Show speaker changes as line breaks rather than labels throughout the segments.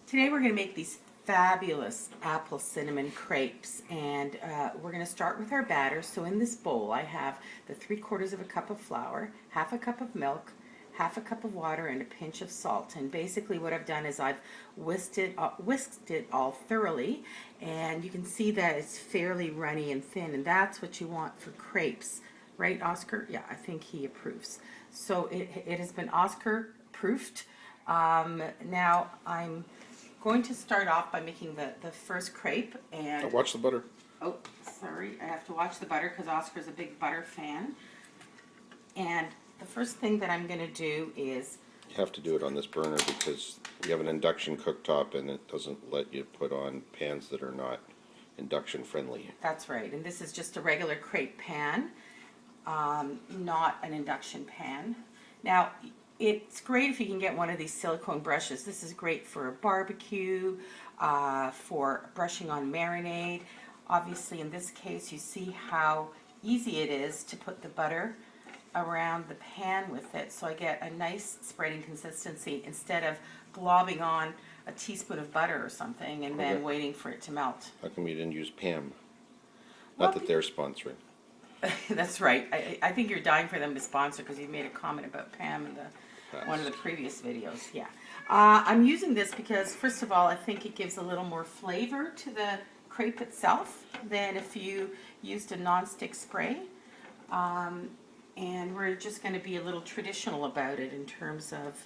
Today we're going to make these fabulous apple cinnamon crepes, and we're going to start with our batter. So in this bowl I have the 3/4 of a cup of flour, half a cup of milk, half a cup of water, and a pinch of salt. And basically what I've done is I've whisked it all thoroughly, and you can see that it's fairly runny and thin, and that's what you want for crepes. Right, Oscar? Yeah, I think he approves. So it has been Oscar proofed. Now I'm going to start off by making the first crepe. And
Watch the butter.
oh, sorry, I have to watch the butter because Oscar's a big butter fan. And the first thing that I'm going to do is,
You have to do it on this burner because we have an induction cooktop and it doesn't let you put on pans that are not induction friendly.
that's right, and this is just a regular crepe pan, not an induction pan. Now, it's great if you can get one of these silicone brushes. This is great for a barbecue, for brushing on marinade. Obviously, in this case, you see how easy it is to put the butter around the pan with it, so I get a nice spreading consistency instead of globbing on a teaspoon of butter or something and then
Okay.
waiting for it to melt.
How come you didn't use Pam?
Well,
Not that they're sponsoring.
That's right. I think you're dying for them to sponsor because you made a comment about Pam in one of the previous videos. Yeah. I'm using this because, first of all, I think it gives a little more flavor to the crepe itself than if you used a non-stick spray. And we're just going to be a little traditional about it in terms of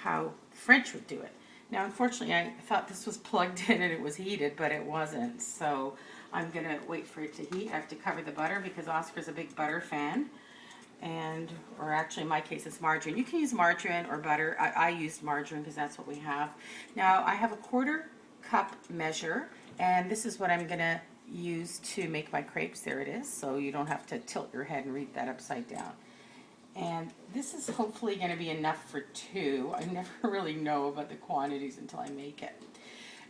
how French would do it. Now, unfortunately, I thought this was plugged in and it was heated, but it wasn't. So I'm going to wait for it to heat. I have to cover the butter because Oscar's a big butter fan. Or actually in my case it's margarine. You can use margarine or butter. I used margarine because that's what we have. Now I have a 1/4 cup measure, and this is what I'm going to use to make my crepes. There it is, so you don't have to tilt your head and read that upside down. And this is hopefully going to be enough for 2. I never really know about the quantities until I make it.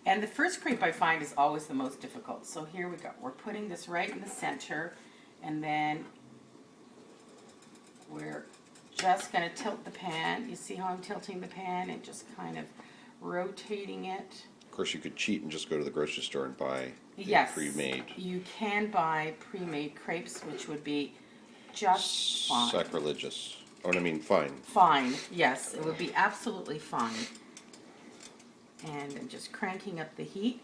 And the first crepe I find is always the most difficult. So here we go. We're putting this right in the center, and then we're just going to tilt the pan. You see how I'm tilting the pan and just kind of rotating it.
Of course, you could cheat and just go to the grocery store and buy
Yes,
pre-made.
you can buy pre-made crepes, which would be just fine.
Sacrilegious. Oh, I mean, fine.
Fine, yes, it would be absolutely fine. And I'm just cranking up the heat.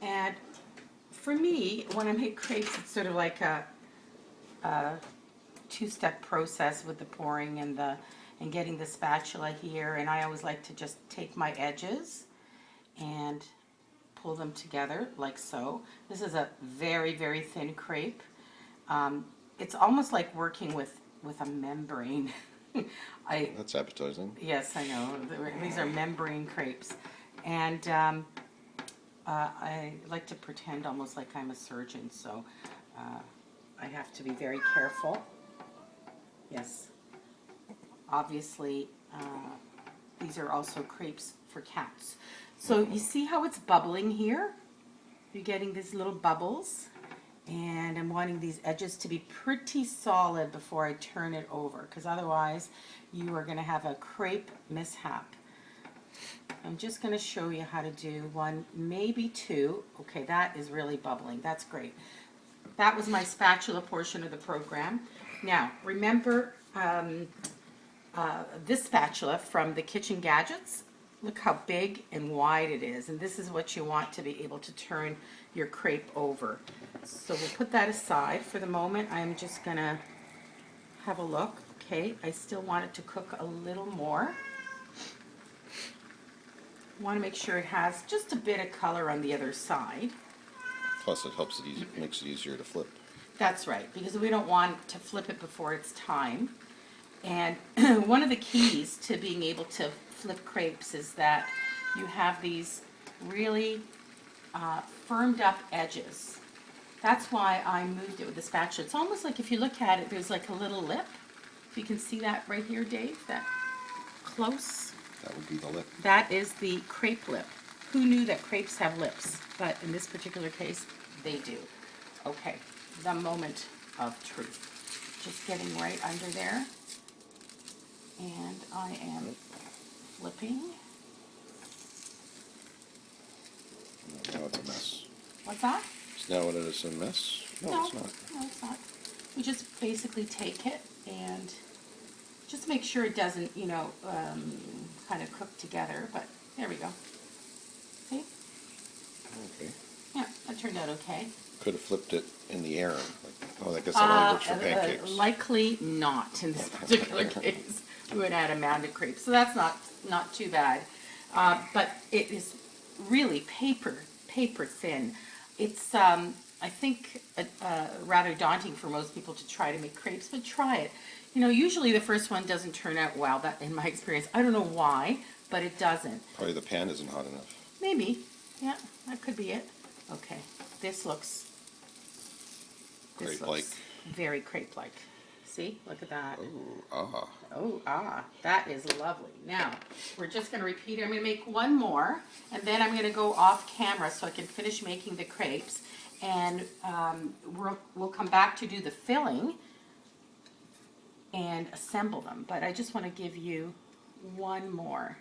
And for me, when I make crepes, it's sort of like a two-step process with the pouring and getting the spatula here. And I always like to just take my edges and pull them together like so. This is a very, very thin crepe. It's almost like working with a membrane.
That's appetizing.
Yes, I know. These are membrane crepes. And I like to pretend almost like I'm a surgeon, so I have to be very careful. Yes. Obviously, these are also crepes for cats. So you see how it's bubbling here? You're getting these little bubbles. And I'm wanting these edges to be pretty solid before I turn it over, because otherwise you are going to have a crepe mishap. I'm just going to show you how to do 1, maybe 2. Okay, that is really bubbling. That's great. That was my spatula portion of the program. Now, remember this spatula from the Kitchen Gadgets? Look how big and wide it is, and this is what you want to be able to turn your crepe over. So we'll put that aside for the moment. I'm just going to have a look. Okay, I still want it to cook a little more. Want to make sure it has just a bit of color on the other side.
Plus, it helps it makes it easier to flip.
That's right, because we don't want to flip it before it's time. And one of the keys to being able to flip crepes is that you have these really firmed up edges. That's why I moved it with the spatula. It's almost like if you look at it, there's like a little lip. You can see that right here, Dave, that close.
That would be the lip.
That is the crepe lip. Who knew that crepes have lips? But in this particular case, they do. Okay, the moment of truth. Just getting right under there. And I am flipping. What's that?
Is now what it is, a mess? No, it's not.
No, it's not. We just basically take it and just make sure it doesn't, kind of cook together, but there we go. See?
Okay.
Yeah, that turned out okay.
Could have flipped it in the air. I guess that only works for pancakes.
Likely not in this particular case. We would add a mound of crepes, so that's not too bad. But it is really paper thin. It's I think rather daunting for most people to try to make crepes, but try it. Usually the first one doesn't turn out well. That, in my experience, I don't know why, but it doesn't.
Probably the pan isn't hot enough.
Maybe, yeah, that could be it. Okay, this looks
Crepe-like.
very crepe-like. See, look at that.
Oh,
That is lovely. Now, we're just going to repeat it. I'm going to make one more, and then I'm going to go off camera so I can finish making the crepes, and we'll come back to do the filling and assemble them. But I just want to give you one more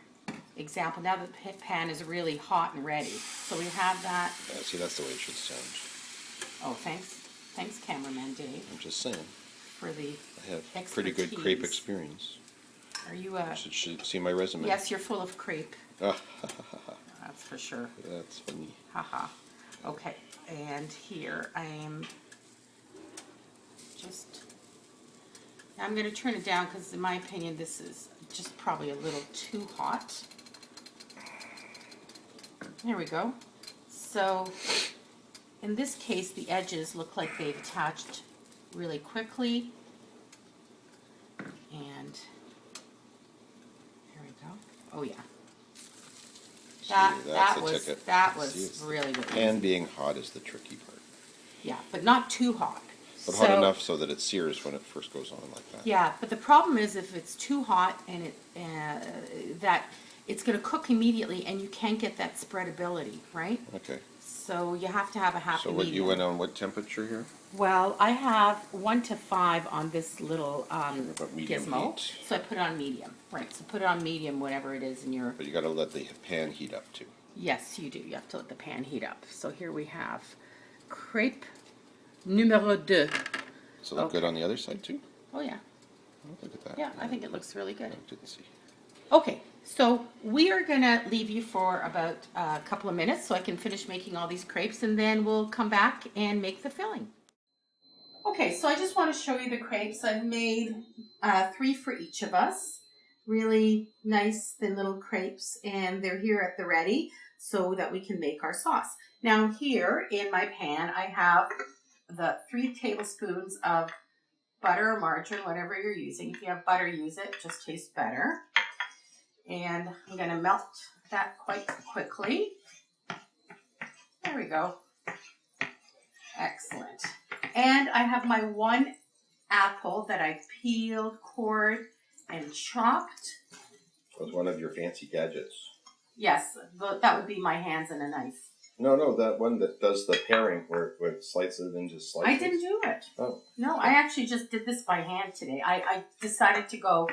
example. Now the pan is really hot and ready. So we have that.
yeah, see, that's the way it should sound.
Oh, thanks, cameraman Dave,
I'm just saying.
for the
I have pretty good
expertise.
crepe experience.
Are you
You should see my resume.
Yes, you're full of crepe.
Ah,
That's for sure.
that's funny.
Haha. Okay, and here I am I'm going to turn it down because in my opinion this is just probably a little too hot. There we go. So in this case the edges look like they've attached really quickly, and there we go. Oh yeah.
See, that's the ticket.
That
See,
was
it's
really good.
Pan being hot is the tricky part.
Yeah, but not too hot.
But hot enough so that it sears when it first goes on like that.
Yeah, but the problem is if it's too hot and that it's going to cook immediately and you can't get that spreadability, right?
Okay.
So you have to have a happy
So what
medium.
you went on what temperature here?
Well, I have 1 to 5 on this little
About medium
gizmo,
heat.
so I put it on medium. Right, so put it on medium, whatever it is in your.
But you got to let the pan heat up too.
Yes, you do. You have to let the pan heat up. So here we have crepe numéro 2.
So look good on the other side too?
Oh yeah.
Oh, look at that.
Yeah, I think it looks really good.
I didn't see.
Okay, so we are gonna leave you for about a couple of minutes so I can finish making all these crepes, and then we'll come back and make the filling. Okay, so I just want to show you the crepes. I've made 3 for each of us. Really nice thin little crepes, and they're here at the ready so that we can make our sauce. Now here in my pan I have the 3 tablespoons of butter or margarine, whatever you're using. If you have butter, use it, just tastes better. And I'm going to melt that quite quickly. There we go. Excellent. And I have my 1 apple that I peeled, cored, and chopped.
It was one of your fancy gadgets.
Yes, that would be my hands and a knife.
No, that one that does the paring where it slices it into slices.
I didn't do it.
Oh.
No, I actually just did this by hand today. I decided to go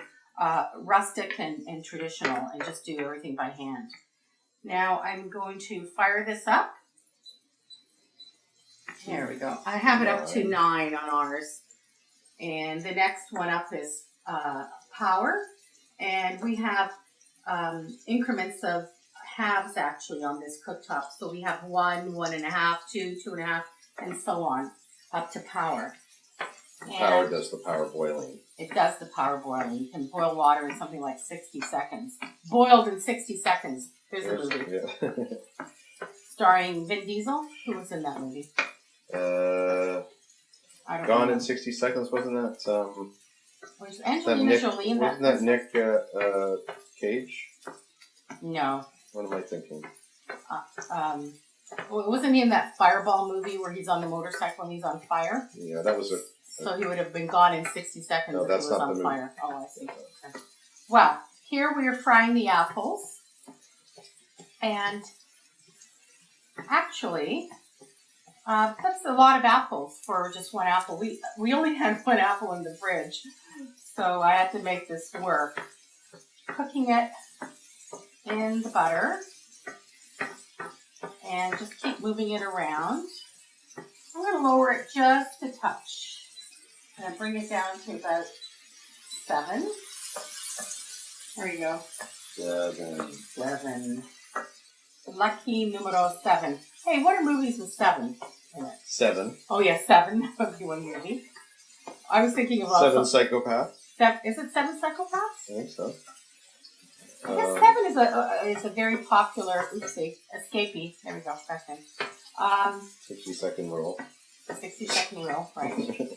rustic and traditional and just do everything by hand. Now I'm going to fire this up. There we go. I have it up to 9 on ours. And the next one up is power. And we have increments of halves actually on this cooktop. So we have 1, 1.5, 2, 2.5, and so on up to power.
Power does the power boiling.
It does the power boiling. You can boil water in something like 60 seconds. Boiled in 60 seconds. There's a movie.
Yeah.
Starring Vin Diesel. Who was in that movie? I don't
Gone
know.
in 60 Seconds, wasn't that?
Was Angelina Jolie in that?
Wasn't that Nick Cage?
No.
What am I thinking?
Well, wasn't he in that Fireball movie where he's on the motorcycle and he's on fire?
Yeah, that was a.
So he would have been gone in 60 seconds
No,
if
that's
he was
not
on
the movie.
fire. Oh, I see. Okay. Well, here we are frying the apples. And actually, that's a lot of apples for just 1 apple. We only had 1 apple in the fridge, so I had to make this work. Cooking it in the butter. And just keep moving it around. I'm going to lower it just a touch. And bring it down to about 7. There you go. 7. Lucky numero 7. Hey, what are movies with 7 in it?
7.
Oh yeah, 7. That would be one movie. I was thinking of
7
also,
Psychopaths.
Is it 7 Psychopaths?
I think so.
I guess 7 is a very popular, escapee. There we go, back in.
60-second rule.
The 60-second rule, right.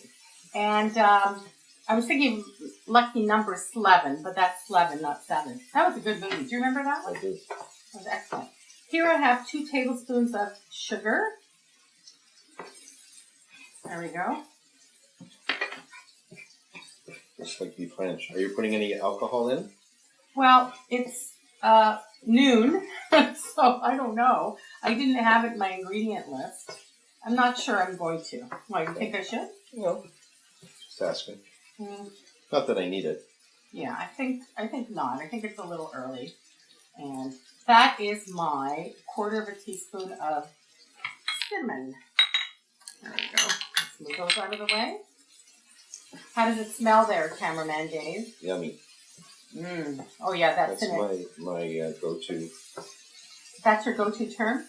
And I was thinking lucky number 11, but that's 11, not 7. That was a good movie. Do you remember that one?
I did.
That was excellent. Here I have 2 tablespoons of sugar. There we go.
Just like the French. Are you putting any alcohol in?
Well, it's noon, so I don't know. I didn't have it in my ingredient list. I'm not sure I'm going to. Why, you think I should?
No. Just asking.
Mm,
Not that I need it.
yeah, I think not. I think it's a little early. And that is my 1/4 teaspoon of cinnamon. There we go. Let's move those out of the way. How does it smell there, cameraman Dave?
Yummy.
Oh yeah, that's
That's
in it.
my go-to
That's your go-to term?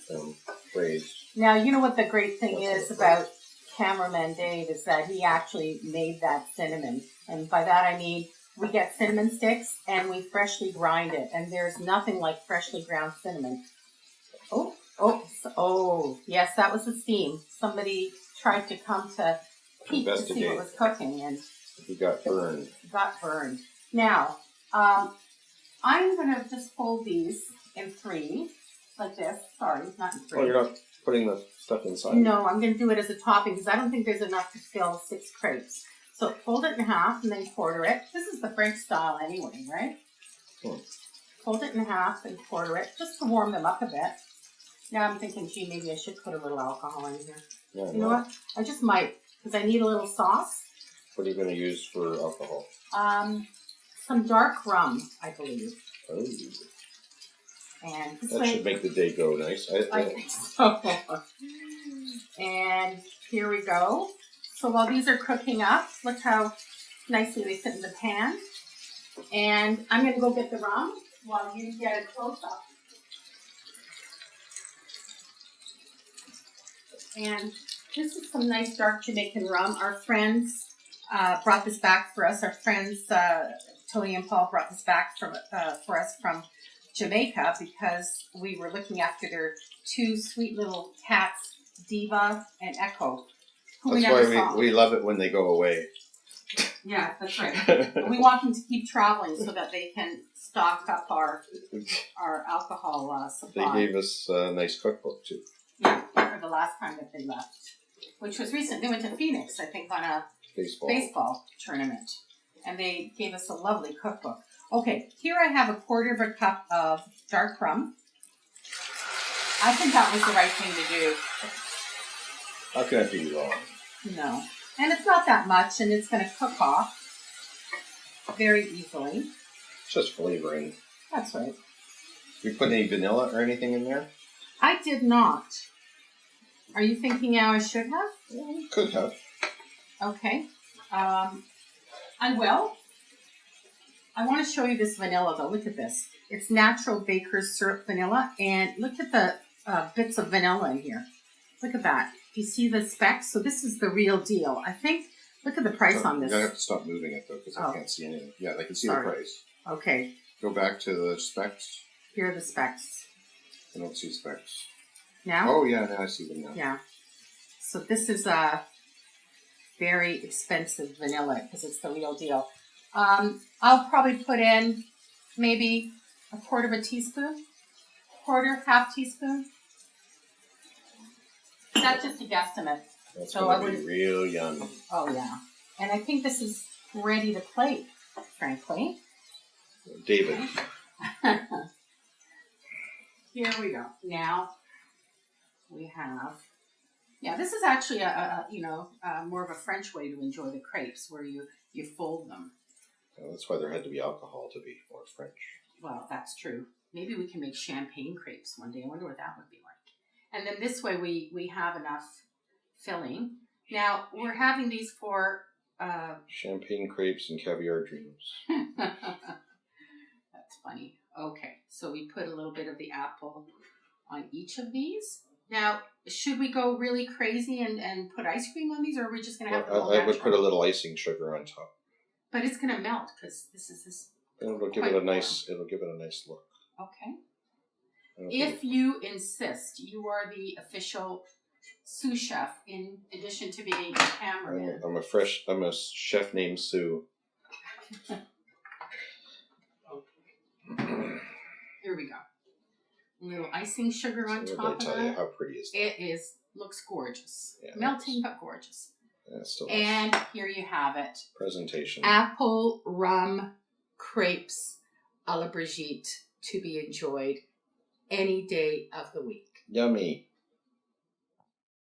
phrase.
Now, you know what the great thing
That's
is
it.
about cameraman Dave is that he actually made that cinnamon. And by that I mean we get cinnamon sticks and we freshly grind it. And there's nothing like freshly ground cinnamon. Oh, yes, that was the steam. Somebody tried to come to peek to see what was cooking and
He got burned.
got burned. Now, I'm going to just fold these in 3, like this. Sorry, not in 3.
Oh, you're not putting the stuff inside?
No, I'm going to do it as a topping because I don't think there's enough to fill 6 crepes. So fold it in half and then 1/4 it. This is the French style anyway, right? Fold it in half and 1/4 it just to warm them up a bit. Now I'm thinking, gee, maybe I should put a little alcohol in here.
Yeah,
You know what? I just might because I need a little sauce.
What are you going to use for alcohol?
Some dark rum, I believe.
Oh,
And this
that
way,
should make the day go nice.
I think so. And here we go. So while these are cooking up, look how nicely they sit in the pan. And I'm going to go get the rum while you get a close-up. And this is some nice dark Jamaican rum. Our friends brought this back for us. Our friends, Tony and Paul, brought this back for us from Jamaica because we were looking after their 2 sweet little cats, Diva and Echo. Who we
That's
never
why
saw.
we love it when they go away.
Yeah, that's right. We want them to keep traveling so that they can stock up our alcohol
They
supply.
gave us a nice cookbook too.
Yeah, for the last time that they left, which was recent. They went to Phoenix, I think, on a baseball tournament, and they gave us a lovely cookbook. Okay, here I have a 1/4 cup of dark rum. I think that was the right thing to do.
How can I be wrong?
No. And it's not that much, and it's going to cook off very easily.
It's just flavoring.
That's right.
You put any vanilla or anything in there?
I did not. Are you thinking now I should have?
Could have.
Okay. I will. I want to show you this vanilla, though. Look at this. It's natural baker's syrup vanilla, and look at the bits of vanilla in here. Look at that. Do you see the specks? So this is the real deal. I think, look at the price on this.
You're going to have to stop moving it, though, because I can't see anything. Yeah, I can see
Sorry.
the price.
Okay.
Go back to the specs.
Here are the specs.
I don't see specs.
Now?
Oh, yeah, now I see them now.
Yeah. So this is a very expensive vanilla because it's the real deal. I'll probably put in maybe a 1/4 teaspoon, half teaspoon. That's just a guesstimate.
That's
So
going to be real yummy.
Oh yeah. And I think this is ready to plate, frankly.
David.
Here we go. Now we have, yeah, this is actually more of a French way to enjoy the crepes where you fold them.
Well, that's why there had to be alcohol to be more French.
Well, that's true. Maybe we can make champagne crepes one day. I wonder what that would be like. And then this way we have enough filling. Now, we're having these for,
Champagne crepes and caviar dreams.
that's funny. Okay, so we put a little bit of the apple on each of these. Now, should we go really crazy and put ice cream on these, or are we just going to have them all
I would
natural?
put a little icing sugar on top.
But it's going to melt because this is this.
And it'll give it a nice. It'll give it a nice look.
Okay.
I don't
If
think-
you insist, you are the official sous chef in addition to being a cameraman.
I'm a chef named Sue.
Here we go. A little icing sugar on
So
top
what
of
did I tell you?
that.
How pretty is that?
It looks gorgeous.
Yeah,
Melting but gorgeous.
Yeah, it's still
And here you have it.
presentation.
Apple rum crepes a la Brigitte to be enjoyed any day of the week.
Yummy.